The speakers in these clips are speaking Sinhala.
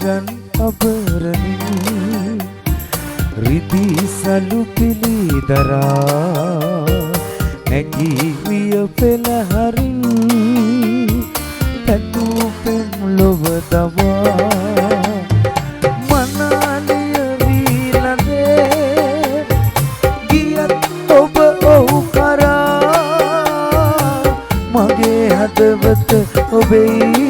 සැදීරන් අබරණින් රිදී සලු පිළිදරා නැගී විය පෙළහරින් පැතූ පෙම් ලොව දවා මනාලිය වීලදේ ගියත් ඔබ ඔහු කරා මගේ හදවත ඔබෙයි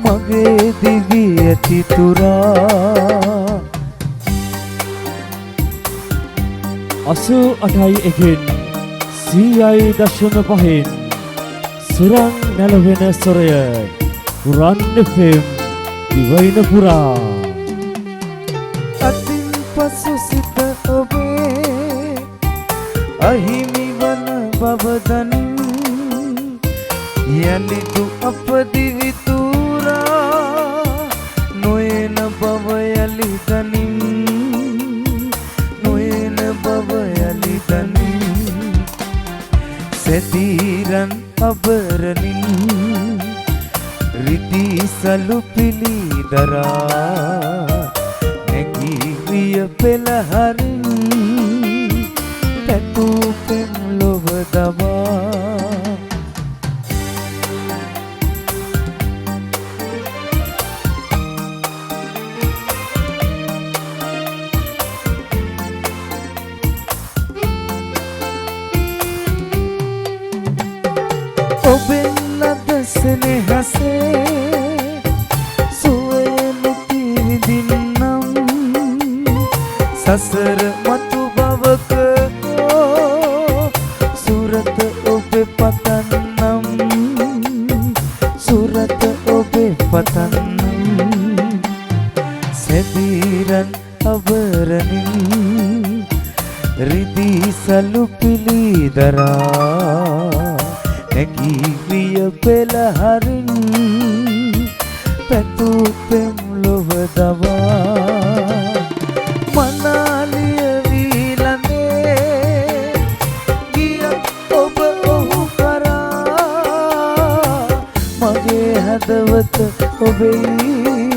මගේ දිවි ඇති තුරා 88.1 100.5 සුරං නැලවෙන ස්වරය පුරන් FM දිවයින පුරා අතින් පසු සිත ඔබේ අහිමි වන බව දනින් යලිදු අප දිවි තුරා නොයන බව යලි දනින් නොයන බව යලි දනින් සැදීරන් අබරණින් රිදී සලු පිළිදරා නැගී විය පෙළහරින් පැතූ පෙම් ලොව දවා ඔබෙන් ලද සෙනෙහසේ සුවේ නැති විඳින්නම් සසර මතු බවක සුරත ඔබේ පතන්නම් සුරත ඔබේ පතන්නම් සැදීරන් අබරණින් රිදී සලු පිළිදරා නැගී විය පෙළහරින් පැතූ පෙම් ලොව දවා මනාලිය වීලඳේ ගියත් ඔබ ඔහු කරා මගේ හදවත ඔබෙයි